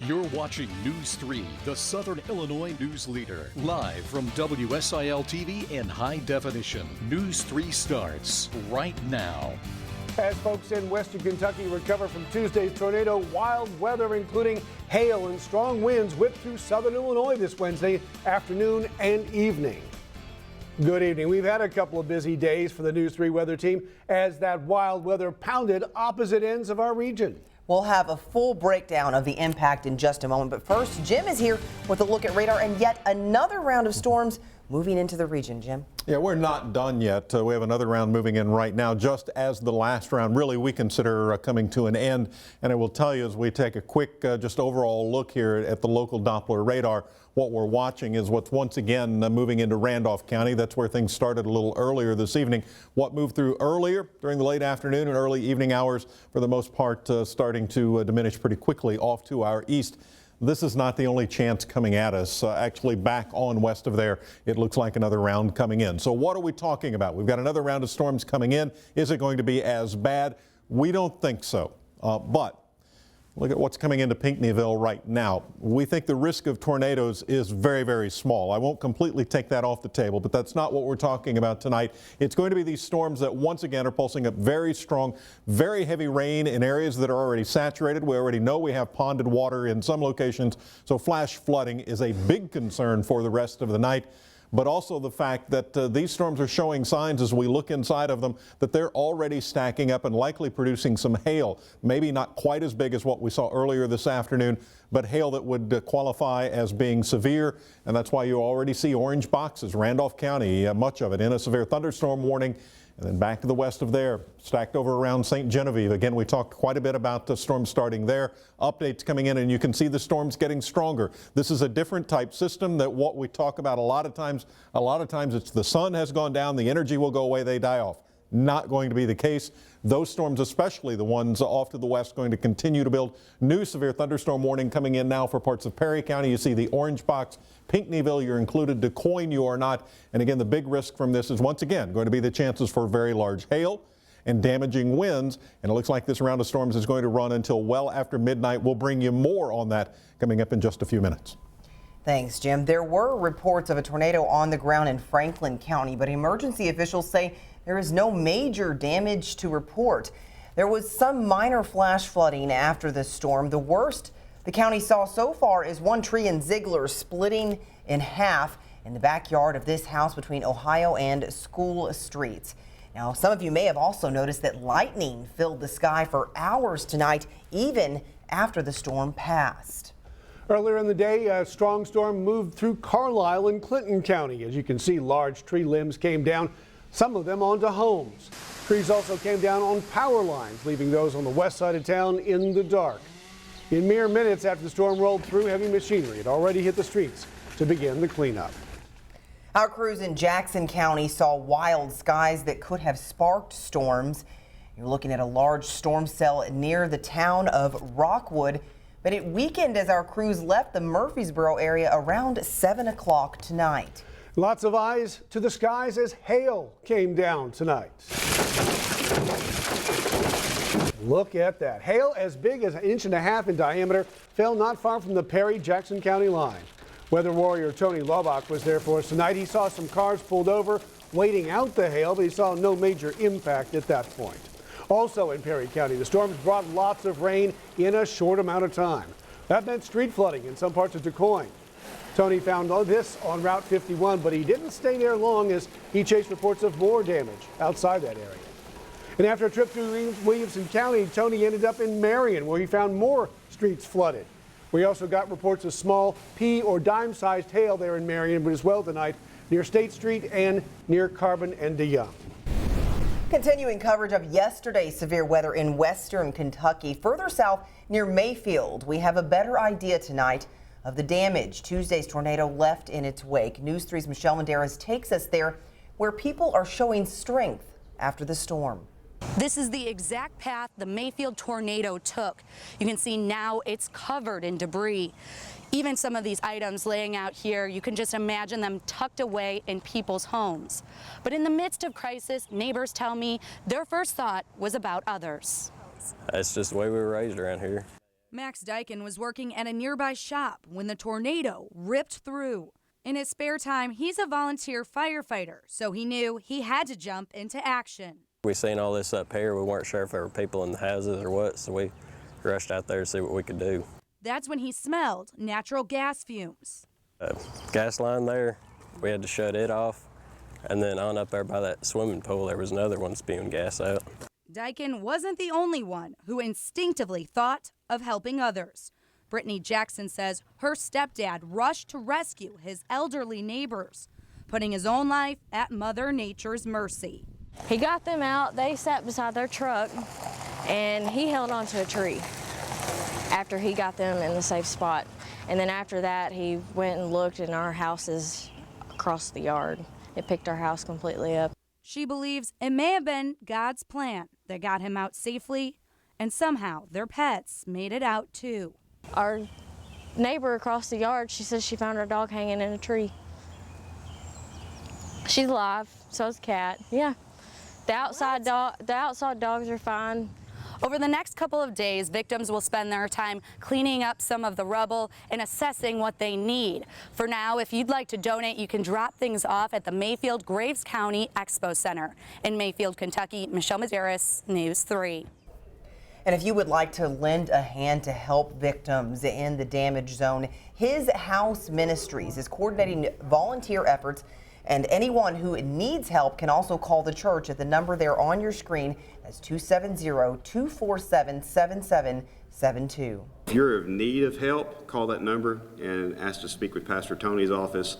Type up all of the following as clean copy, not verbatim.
You're watching News 3, the Southern Illinois news leader. Live from WSIL TV in high definition. News 3 starts right now. As folks in western Kentucky recover from Tuesday's tornado, wild weather including hail and strong winds whipped through southern Illinois this Wednesday afternoon and evening. Good evening. We've had a couple of busy days for the News 3 weather team as that wild weather pounded opposite ends of our region. We'll have a full breakdown of the impact in just a moment. But first, Jim is here with a look at radar and yet another round of storms moving into the region. Jim? Yeah, we're not done yet. We have another round moving in right now, just as the last round really we consider coming to an end. And I will tell you as we take a quick just overall look here at the local Doppler radar, what we're watching is what's once again moving into Randolph County. That's where things started a little earlier this evening. What moved through earlier during the late afternoon and early evening hours, for the most part, starting to diminish pretty quickly off to our east. This is not the only chance coming at us. Actually, back on west of there, it looks like another round coming in. So what are we talking about? We've got another round of storms coming in. Is it going to be as bad? We don't think so. But look at what's coming into Pinckneyville right now. We think the risk of tornadoes is very, very small. I won't completely take that off the table, but that's not what we're talking about tonight. It's going to be these storms that once again are pulsing up very strong, very heavy rain in areas that are already saturated. We already know we have ponded water in some locations, so flash flooding is a big concern for the rest of the night. But also the fact that these storms are showing signs as we look inside of them that they're already stacking up and likely producing some hail. Maybe not quite as big as what we saw earlier this afternoon, but hail that would qualify as being severe. And that's why you already see orange boxes. Randolph County, much of it in a severe thunderstorm warning. And then back to the west of there, stacked over around St. Genevieve. Again, we talked quite a bit about the storm starting there. Updates coming in, and you can see the storms getting stronger. This is a different type system that what we talk about a lot of times it's the sun has gone down, the energy will go away, they die off. Not going to be the case. Those storms, especially the ones off to the west, going to continue to build. New severe thunderstorm warning coming in now for parts of Perry County. You see the orange box. Pinckneyville, you're included. DuQuoin, you are not. And again, the big risk from this is once again going to be the chances for very large hail and damaging winds. And it looks like this round of storms is going to run until well after midnight. We'll bring you more on that coming up in just a few minutes. Thanks, Jim. There were reports of a tornado on the ground in Franklin County, but emergency officials say there is no major damage to report. There was some minor flash flooding after the storm. The worst the county saw so far is one tree in Ziegler splitting in half in the backyard of this house between Ohio and School Streets. Now, some of you may have also noticed that lightning filled the sky for hours tonight, even after the storm passed. Earlier in the day, a strong storm moved through Carlisle and Clinton County. As you can see, large tree limbs came down, some of them onto homes. Trees also came down on power lines, leaving those on the west side of town in the dark. In mere minutes after the storm rolled through, heavy machinery had already hit the streets to begin the cleanup. Our crews in Jackson County saw wild skies that could have sparked storms. You're looking at a large storm cell near the town of Rockwood, but it weakened as our crews left the Murfreesboro area around 7 o'clock tonight. Lots of eyes to the skies as hail came down tonight. Look at that. Hail as big as 1.5 inches in diameter fell not far from the Perry-Jackson County line. Weather warrior Tony Laubach was there for us tonight. He saw some cars pulled over waiting out the hail, but he saw no major impact at that point. Also in Perry County, the storms brought lots of rain in a short amount of time. That meant street flooding in some parts of DuQuoin. Tony found all this on Route 51, but he didn't stay there long as he chased reports of more damage outside that area. And after a trip through Williamson County, Tony ended up in Marion, where he found more streets flooded. We also got reports of small pea or dime-sized hail there in Marion, but as well tonight near State Street and near Carbon and DeYoung. Continuing coverage of yesterday's severe weather in western Kentucky. Further south near Mayfield, we have a better idea tonight of the damage Tuesday's tornado left in its wake. News 3's Michelle Medeiros takes us there, where people are showing strength after the storm. This is the exact path the Mayfield tornado took. You can see now it's covered in debris. Even some of these items laying out here, you can just imagine them tucked away in people's homes. But in the midst of crisis, neighbors tell me their first thought was about others. That's just the way we were raised around here. Max Dyken was working at a nearby shop when the tornado ripped through. In his spare time, he's a volunteer firefighter, so he knew he had to jump into action. We seen all this up here. We weren't sure if there were people in the houses or what, so we rushed out there to see what we could do. That's when he smelled natural gas fumes. Gas line there, we had to shut it off. And then on up there by that swimming pool, there was another one spewing gas out. Dyken wasn't the only one who instinctively thought of helping others. Brittany Jackson says her stepdad rushed to rescue his elderly neighbors, putting his own life at Mother Nature's mercy. He got them out, they sat beside their truck, and he held onto a tree after he got them in the safe spot. And then after that, he went and looked in our houses across the yard. It picked our house completely up. She believes it may have been God's plan that got him out safely, and somehow their pets made it out too. Our neighbor across the yard, she says she found her dog hanging in a tree. She's alive, so is Cat. Yeah. The outside dogs are fine. Over the next couple of days, victims will spend their time cleaning up some of the rubble and assessing what they need. For now, if you'd like to donate, you can drop things off at the Mayfield Graves County Expo Center. In Mayfield, Kentucky, Michelle Maderis, News 3. And if you would like to lend a hand to help victims in the damage zone, His House Ministries is coordinating volunteer efforts, and anyone who needs help can also call the church at the number there on your screen. That's 270-247-7772. If you're in need of help, call that number and ask to speak with Pastor Tony's office.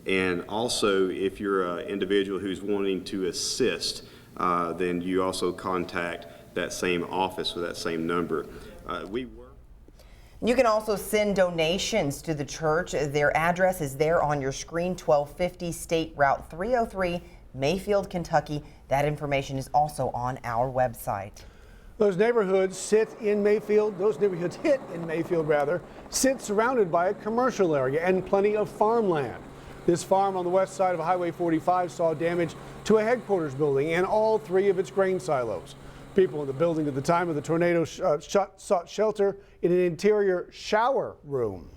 And also, if you're an individual who's wanting to assist, then you also contact that same office with that same number. You can also send donations to the church. Their address is there on your screen, 1250 State Route 303, Mayfield, Kentucky. That information is also on our website. Those neighborhoods hit in Mayfield, sit surrounded by a commercial area and plenty of farmland. This farm on the west side of Highway 45 saw damage to a headquarters building and all 3 of its grain silos. People in the building at the time of the tornado sought shelter in an interior shower room.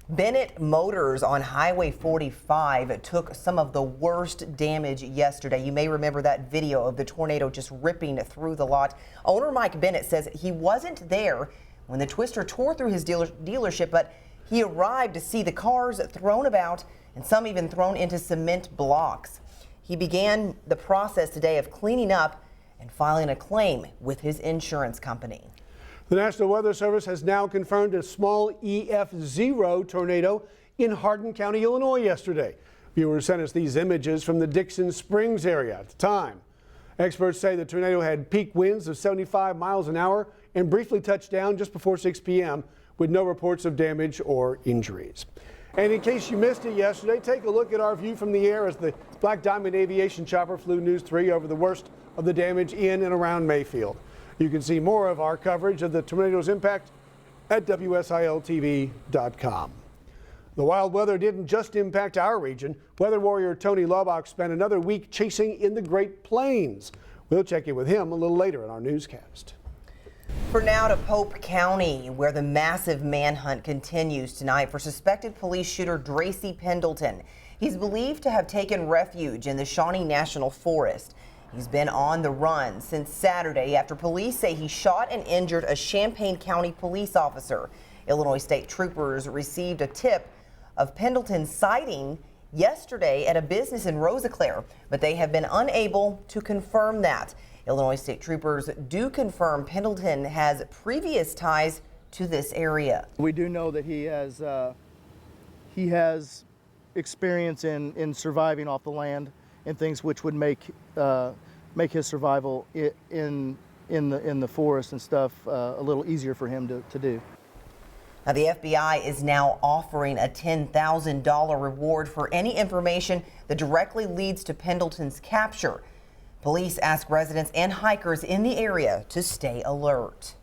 Bennett Motors on Highway 45 took some of the worst damage yesterday. You may remember that video of the tornado just ripping through the lot. Owner Mike Bennett says he wasn't there when the twister tore through his dealership, but he arrived to see the cars thrown about and some even thrown into cement blocks. He began the process today of cleaning up and filing a claim with his insurance company. The National Weather Service has now confirmed a small EF0 tornado in Hardin County, Illinois yesterday. Viewers sent us these images from the Dixon Springs area at the time. Experts say the tornado had peak winds of 75 miles an hour and briefly touched down just before 6 p.m. with no reports of damage or injuries. And in case you missed it yesterday, take a look at our view from the air as the Black Diamond Aviation chopper flew News 3 over the worst of the damage in and around Mayfield. You can see more of our coverage of the tornado's impact at WSILTV.com. The wild weather didn't just impact our region. Weather warrior Tony Laubach spent another week chasing in the Great Plains. We'll check in with him a little later in our newscast. For now to Pope County, where the massive manhunt continues tonight for suspected police shooter Dracy Pendleton. He's believed to have taken refuge in the Shawnee National Forest. He's been on the run since Saturday after police say he shot and injured a Champaign County police officer. Illinois State troopers received a tip of Pendleton's sighting yesterday at a business in Rosiclare, but they have been unable to confirm that. Illinois State troopers do confirm Pendleton has previous ties to this area. We do know that he has experience in surviving off the land and things which would make his survival in the forest and stuff a little easier for him to do. Now, the FBI is now offering a $10,000 reward for any information that directly leads to Pendleton's capture. Police ask residents and hikers in the area to stay alert.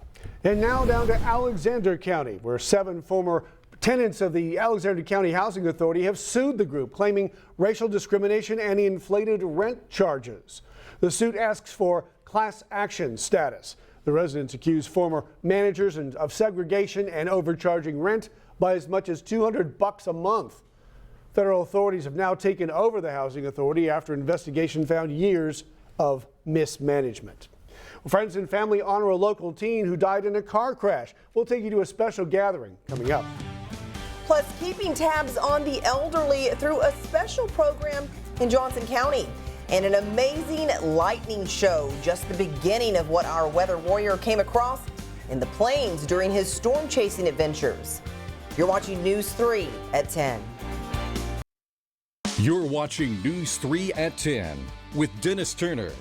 And now down to Alexander County, where 7 former tenants of the Alexander County Housing Authority have sued the group, claiming racial discrimination and inflated rent charges. The suit asks for class action status. The residents accuse former managers of segregation and overcharging rent by as much as $200 a month. Federal authorities have now taken over the housing authority after an investigation found years of mismanagement. Well, friends and family honor a local teen who died in a car crash. We'll take you to a special gathering coming up. Plus, keeping tabs on the elderly through a special program in Johnson County. And an amazing lightning show, just the beginning of what our weather warrior came across in the plains during his storm chasing adventures. You're watching News 3 at 10. You're watching News 3 at 10 with Dennis Turner,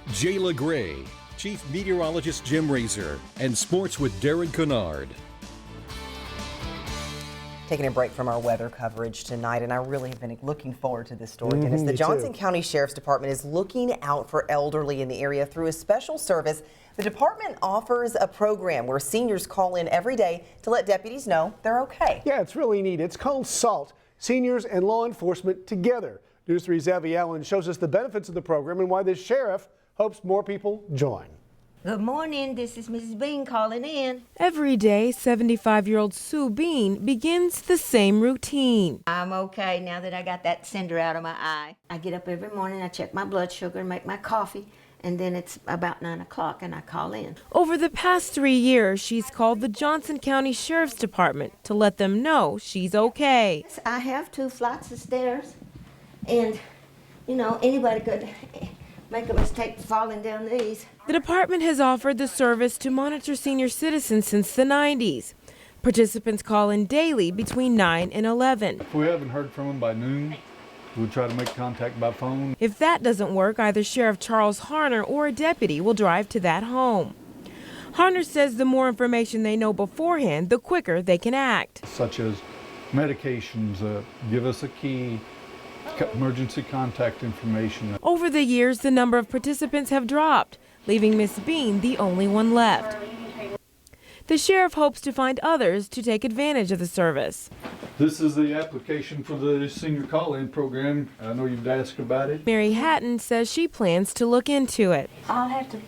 Jayla Gray, Chief Meteorologist Jim Razor, and Sports with Darren Kennard. Taking a break from our weather coverage tonight, and I really have been looking forward to this story, Dennis. The Johnson County Sheriff's Department is looking out for elderly in the area through a special service. The department offers a program where seniors call in every day to let deputies know they're okay. Yeah, it's really neat. It's called SALT, Seniors and Law Enforcement Together. News 3's Abby Allen shows us the benefits of the program and why the sheriff hopes more people join. Good morning, this is Mrs. Bean calling in. Every day, 75-year-old Sue Bean begins the same routine. I'm okay now that I got that cinder out of my eye. I get up every morning, I check my blood sugar, make my coffee, and then it's about 9 o'clock and I call in. Over the past 3 years, she's called the Johnson County Sheriff's Department to let them know she's okay. I have 2 flights of stairs, and, you know, anybody could make a mistake falling down these. The department has offered the service to monitor senior citizens since the 90s. Participants call in daily between 9 and 11. If we haven't heard from them by noon, we'll try to make contact by phone. If that doesn't work, either Sheriff Charles Harner or a deputy will drive to that home. Harner says the more information they know beforehand, the quicker they can act. Such as medications, give us a key, emergency contact information. Over the years, the number of participants have dropped, leaving Miss Bean the only one left. The sheriff hopes to find others to take advantage of the service. This is the application for the senior call-in program. I know you've asked about it. Mary Hatton says she plans to look into it. I'll have to,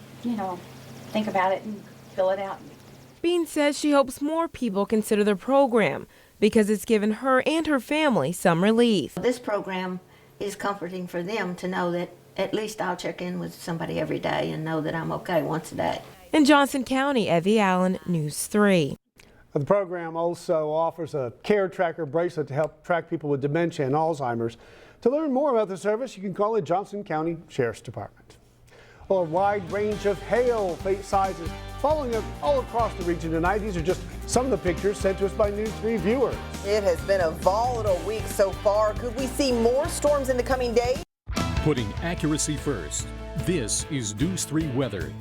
think about it and fill it out. Bean says she hopes more people consider the program because it's given her and her family some relief. This program is comforting for them to know that at least I'll check in with somebody every day and know that I'm okay once a day. In Johnson County, Evie Allen, News 3. The program also offers a care tracker bracelet to help track people with dementia and Alzheimer's. To learn more about the service, you can call the Johnson County Sheriff's Department. Well, a wide range of hail sizes falling all across the region tonight. These are just some of the pictures sent to us by News 3 viewers. It has been a volatile week so far. Could we see more storms in the coming days? Putting accuracy first. This is News 3 weather.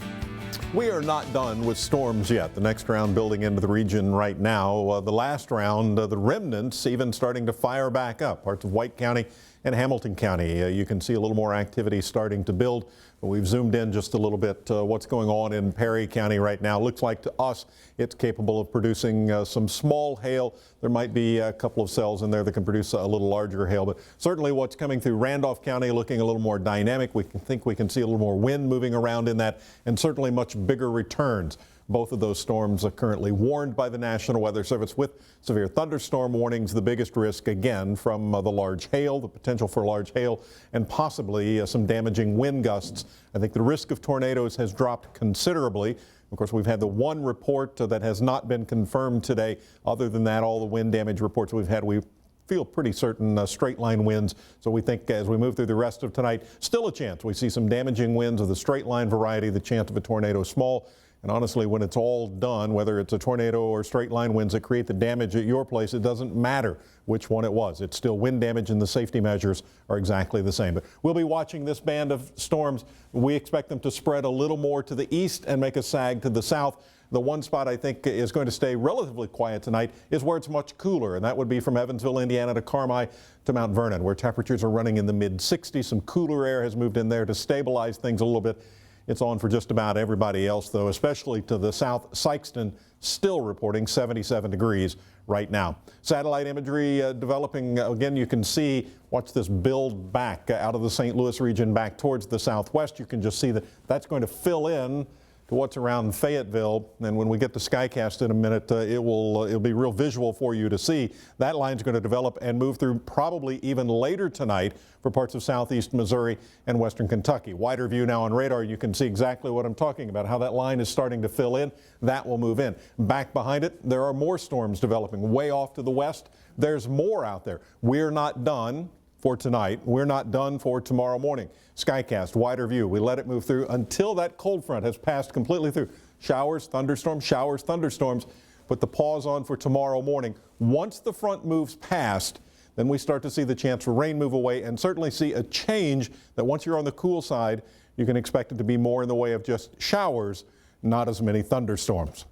We are not done with storms yet. The next round building into the region right now. The last round, the remnants even starting to fire back up. Parts of White County and Hamilton County. You can see a little more activity starting to build. We've zoomed in just a little bit what's going on in Perry County right now. Looks like to us it's capable of producing some small hail. There might be a couple of cells in there that can produce a little larger hail, but certainly what's coming through Randolph County looking a little more dynamic. We think we can see a little more wind moving around in that, and certainly much bigger returns. Both of those storms are currently warned by the National Weather Service with severe thunderstorm warnings. The biggest risk, again, from the large hail, the potential for large hail, and possibly some damaging wind gusts. I think the risk of tornadoes has dropped considerably. Of course, we've had the one report that has not been confirmed today. Other than that, all the wind damage reports we've had, we feel pretty certain straight line winds. So we think as we move through the rest of tonight, still a chance. We see some damaging winds of the straight line variety, the chance of a tornado small. And honestly, when it's all done, whether it's a tornado or straight line winds that create the damage at your place, it doesn't matter which one it was. It's still wind damage, and the safety measures are exactly the same. But we'll be watching this band of storms. We expect them to spread a little more to the east and make a sag to the south. The one spot I think is going to stay relatively quiet tonight is where it's much cooler, and that would be from Evansville, Indiana to Carmi to Mount Vernon, where temperatures are running in the mid-60s. Some cooler air has moved in there to stabilize things a little bit. It's on for just about everybody else, though, especially to the south. Sikeston still reporting 77 degrees right now. Satellite imagery developing. Again, you can see, watch this build back out of the St. Louis region back towards the southwest. You can just see that that's going to fill in to what's around Fayetteville. And when we get to Skycast in a minute, it'll be real visual for you to see. That line's going to develop and move through probably even later tonight for parts of southeast Missouri and western Kentucky. Wider view now on radar, you can see exactly what I'm talking about, how that line is starting to fill in. That will move in. Back behind it, there are more storms developing way off to the west. There's more out there. We're not done for tonight. We're not done for tomorrow morning. Skycast, wider view. We let it move through until that cold front has passed completely through. Showers, thunderstorms. Put the pause on for tomorrow morning. Once the front moves past, then we start to see the chance for rain move away and certainly see a change that once you're on the cool side, you can expect it to be more in the way of just showers, not as many thunderstorms.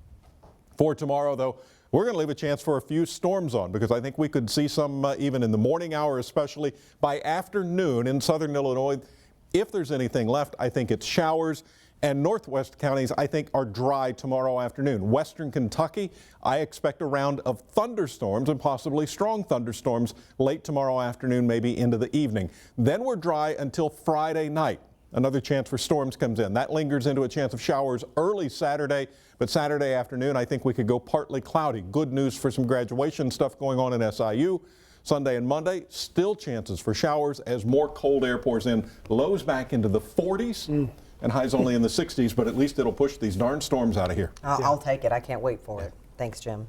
For tomorrow, though, we're going to leave a chance for a few storms on because I think we could see some even in the morning hour, especially by afternoon in southern Illinois. If there's anything left, I think it's showers. And northwest counties, I think, are dry tomorrow afternoon. Western Kentucky, I expect a round of thunderstorms and possibly strong thunderstorms late tomorrow afternoon, maybe into the evening. Then we're dry until Friday night. Another chance for storms comes in. That lingers into a chance of showers early Saturday, but Saturday afternoon, I think we could go partly cloudy. Good news for some graduation stuff going on in SIU. Sunday and Monday, still chances for showers as more cold air pours in. Lows back into the 40s. And highs only in the 60s, but at least it'll push these darn storms out of here. I'll take it. I can't wait for it. Thanks, Jim.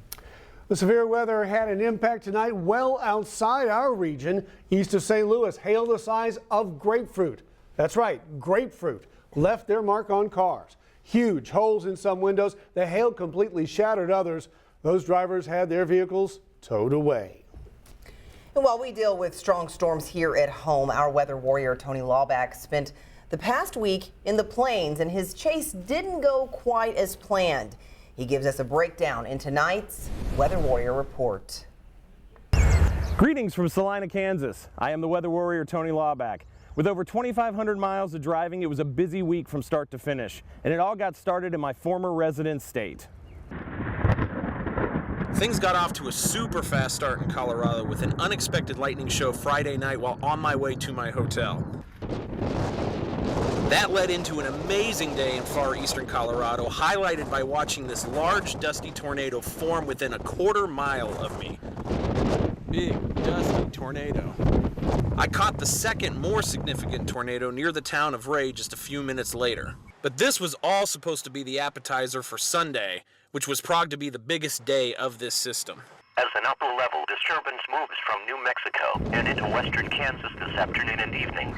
The severe weather had an impact tonight well outside our region. East of St. Louis, hail the size of grapefruit. That's right, grapefruit left their mark on cars. Huge holes in some windows. The hail completely shattered others. Those drivers had their vehicles towed away. And while we deal with strong storms here at home, our weather warrior Tony Lawback spent the past week in the plains, and his chase didn't go quite as planned. He gives us a breakdown in tonight's Weather Warrior Report. Greetings from Salina, Kansas. I am the Weather Warrior Tony Lawback. With over 2,500 miles of driving, it was a busy week from start to finish, and it all got started in my former residence state. Things got off to a super fast start in Colorado with an unexpected lightning show Friday night while on my way to my hotel. That led into an amazing day in far eastern Colorado, highlighted by watching this large, dusty tornado form within a quarter mile of me. Big, dusty tornado. I caught the second, more significant tornado near the town of Ray just a few minutes later. But this was all supposed to be the appetizer for Sunday, which was progged to be the biggest day of this system. As an upper-level disturbance moves from New Mexico and into western Kansas this afternoon and evening,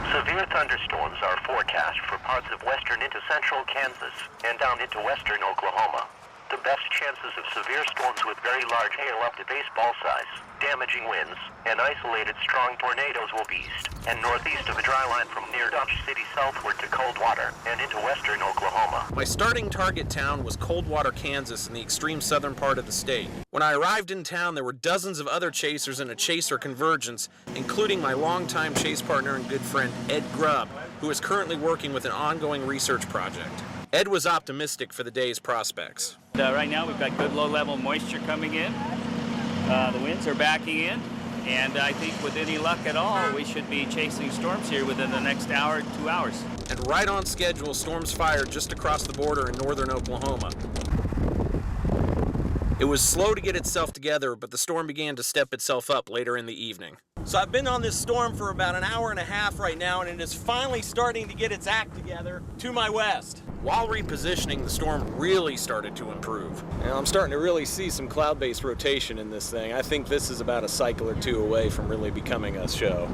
severe thunderstorms are forecast for parts of western into central Kansas and down into western Oklahoma. The best chances of severe storms with very large hail up to baseball size, damaging winds, and isolated strong tornadoes will be east and northeast of the dry line from near Dodge City southward to Coldwater and into western Oklahoma. My starting target town was Coldwater, Kansas, in the extreme southern part of the state. When I arrived in town, there were dozens of other chasers in a chaser convergence, including my longtime chase partner and good friend, Ed Grubb, who is currently working with an ongoing research project. Ed was optimistic for the day's prospects. Right now we've got good low-level moisture coming in. The winds are backing in, and I think with any luck at all, we should be chasing storms here within the next hour, 2 hours. And right on schedule, storms fired just across the border in northern Oklahoma. It was slow to get itself together, but the storm began to step itself up later in the evening. So I've been on this storm for about an hour and a half right now, and it is finally starting to get its act together to my west. While repositioning, the storm really started to improve. Now, I'm starting to really see some cloud-based rotation in this thing. I think this is about a cycle or two away from really becoming a show.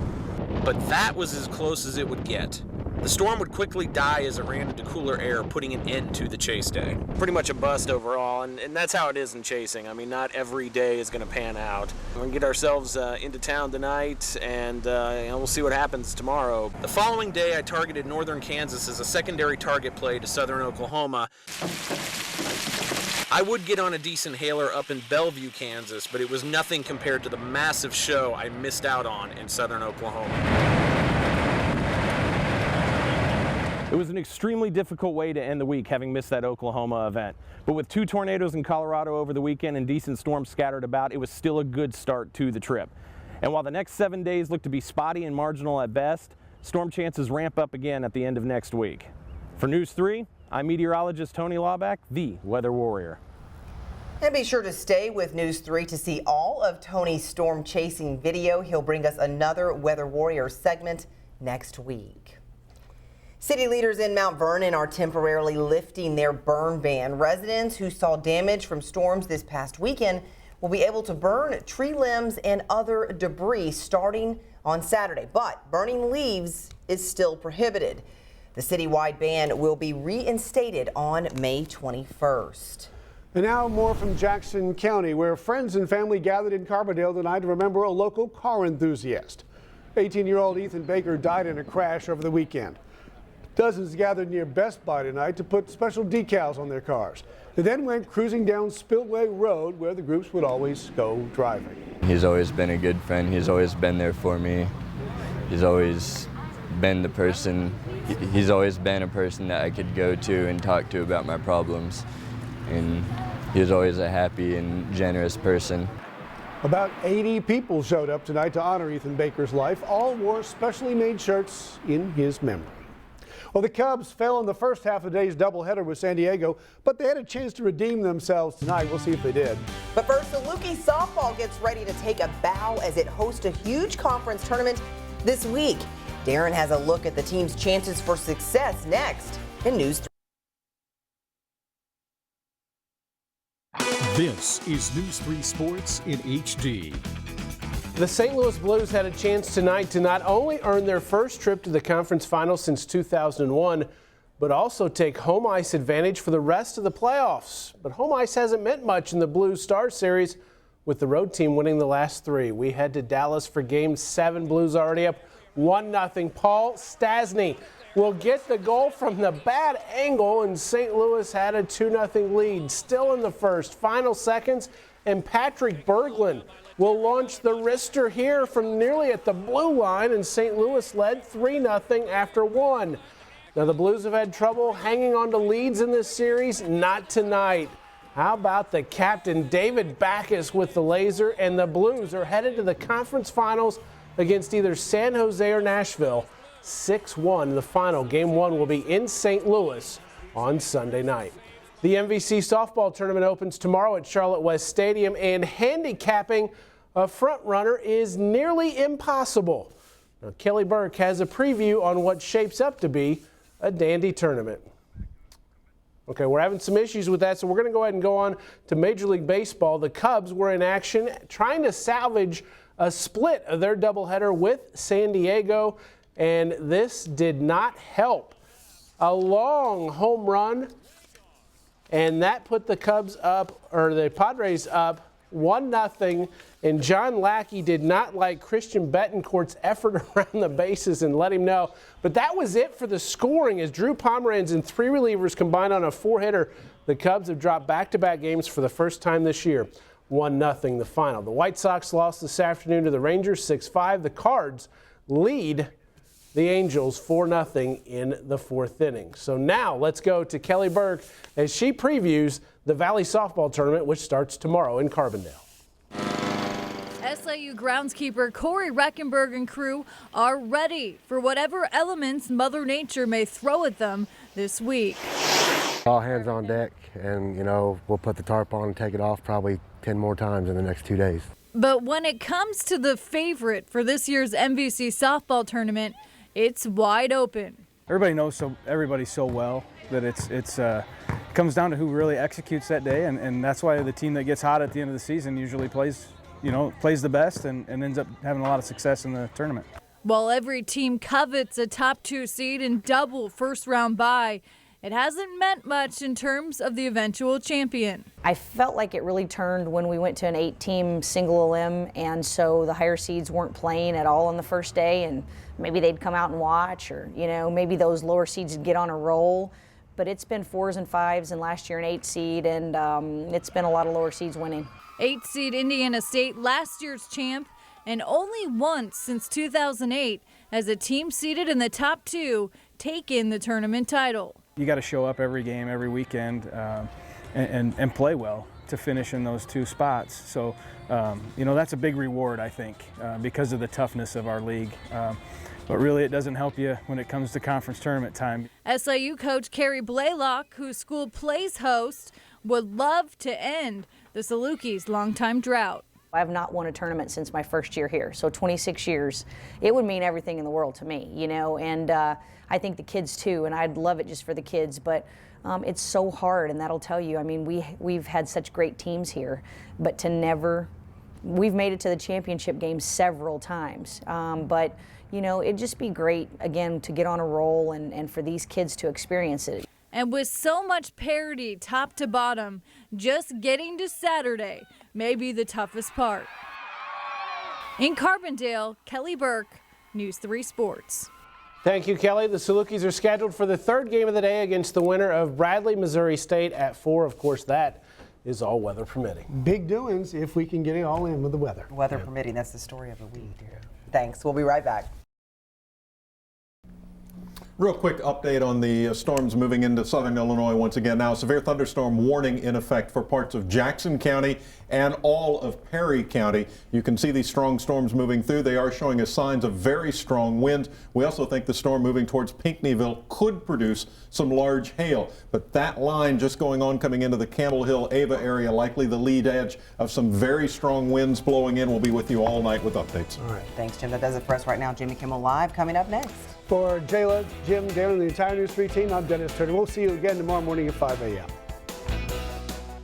But that was as close as it would get. The storm would quickly die as it ran into cooler air, putting an end to the chase day. Pretty much a bust overall, and that's how it is in chasing. I mean, not every day is going to pan out. We're going to get ourselves into town tonight, and we'll see what happens tomorrow. The following day, I targeted northern Kansas as a secondary target play to southern Oklahoma. I would get on a decent hailer up in Bellevue, Kansas, but it was nothing compared to the massive show I missed out on in southern Oklahoma. It was an extremely difficult way to end the week, having missed that Oklahoma event. But with 2 tornadoes in Colorado over the weekend and decent storms scattered about, it was still a good start to the trip. And while the next 7 days look to be spotty and marginal at best, storm chances ramp up again at the end of next week. For News 3, I'm meteorologist Tony Lawback, the Weather Warrior. And be sure to stay with News 3 to see all of Tony's storm chasing video. He'll bring us another Weather Warrior segment next week. City leaders in Mount Vernon are temporarily lifting their burn ban. Residents who saw damage from storms this past weekend will be able to burn tree limbs and other debris starting on Saturday, but burning leaves is still prohibited. The citywide ban will be reinstated on May 21st. And now more from Jackson County, where friends and family gathered in Carbondale tonight to remember a local car enthusiast. 18-year-old Ethan Baker died in a crash over the weekend. Dozens gathered near Best Buy tonight to put special decals on their cars. They then went cruising down Spillway Road, where the groups would always go driving. He's always been a good friend. He's always been there for me. He's always been the person, he's always been a person that I could go to and talk to about my problems. And he was always a happy and generous person. About 80 people showed up tonight to honor Ethan Baker's life. All wore specially made shirts in his memory. Well, the Cubs fell in the first half of the day's doubleheader with San Diego, but they had a chance to redeem themselves tonight. We'll see if they did. But first, Saluki softball gets ready to take a bow as it hosts a huge conference tournament this week. Darren has a look at the team's chances for success next in News 3. This is News 3 Sports in HD. The St. Louis Blues had a chance tonight to not only earn their first trip to the conference finals since 2001, but also take home ice advantage for the rest of the playoffs. But home ice hasn't meant much in the Blues Star Series, with the road team winning the last three. We head to Dallas for Game 7. Blues already up 1-0. Paul Stastny will get the goal from the bad angle, and St. Louis had a 2-0 lead. Still in the first, final seconds, and Patrick Berglund will launch the wrister here from nearly at the blue line, and St. Louis led 3-0 after one. Now the Blues have had trouble hanging on to leads in this series. Not tonight. How about the captain, David Backes, with the laser, and the Blues are headed to the conference finals against either San Jose or Nashville. 6-1 the final. Game 1 will be in St. Louis on Sunday night. The MVC softball tournament opens tomorrow at Charlotte West Stadium, and handicapping a front runner is nearly impossible. Now, Kelly Burke has a preview on what shapes up to be a dandy tournament. Okay, we're having some issues with that, so we're going to go ahead and go on to Major League Baseball. The Cubs were in action trying to salvage a split of their doubleheader with San Diego, and this did not help. A long home run, and that put the Cubs up, or the Padres up 1-0, and John Lackey did not like Christian Betancourt's effort around the bases and let him know. But that was it for the scoring as Drew Pomeranz and three relievers combined on a four-hitter. The Cubs have dropped back-to-back games for the first time this year. 1-0 the final. The White Sox lost this afternoon to the Rangers 6-5. The Cards lead the Angels 4-0 in the fourth inning. So now let's go to Kelly Burke as she previews the Valley Softball Tournament, which starts tomorrow in Carbondale. SIU groundskeeper Corey Reckenberg and crew are ready for whatever elements Mother Nature may throw at them this week. All hands on deck, and we'll put the tarp on and take it off probably 10 more times in the next 2 days. But when it comes to the favorite for this year's MVC softball tournament, it's wide open. Everybody knows everybody so well that it comes down to who really executes that day, and that's why the team that gets hot at the end of the season usually plays the best and ends up having a lot of success in the tournament. While every team covets a top 2 seed and double first round bye, it hasn't meant much in terms of the eventual champion. I felt like it really turned when we went to an 8-team single elim, and so the higher seeds weren't playing at all on the first day, and maybe they'd come out and watch, or maybe those lower seeds would get on a roll. But it's been 4s and 5s, and last year an 8 seed, and it's been a lot of lower seeds winning. 8 seed Indiana State, last year's champ, and only once since 2008 has a team seeded in the top 2 taken the tournament title. You got to show up every game, every weekend, and play well to finish in those 2 spots. So, that's a big reward, I think, because of the toughness of our league. but really it doesn't help you when it comes to conference tournament time. SIU coach Carrie Blaylock, whose school plays host, would love to end the Salukis' longtime drought. I have not won a tournament since my first year here, so 26 years. It would mean everything in the world to me, you know, and I think the kids too, and I'd love it just for the kids, but it's so hard, and that'll tell you. I mean, we've had such great teams here, but we've made it to the championship game several times, but you know, it'd just be great, again, to get on a roll and for these kids to experience it. And with so much parity top to bottom, just getting to Saturday may be the toughest part. In Carbondale, Kelly Burke, News 3 Sports. Thank you, Kelly. The Salukis are scheduled for the third game of the day against the winner of Bradley, Missouri State at 4. Of course, that is all weather permitting. Big doings if we can get it all in with the weather. Weather permitting, that's the story of the week. Thanks. We'll be right back. Real quick update on the storms moving into southern Illinois once again. Now, severe thunderstorm warning in effect for parts of Jackson County and all of Perry County. You can see these strong storms moving through. They are showing us signs of very strong winds. We also think the storm moving towards Pinckneyville could produce some large hail. But that line just going on coming into the Campbell Hill, Ava area, likely the lead edge of some very strong winds blowing in. We'll be with you all night with updates. All right. Thanks, Jim. That does it for us right now. Jimmy Kimmel Live coming up next. For Jayla, Jim, Darren, and the entire News 3 team, I'm Dennis Turner. We'll see you again tomorrow morning at 5 a.m.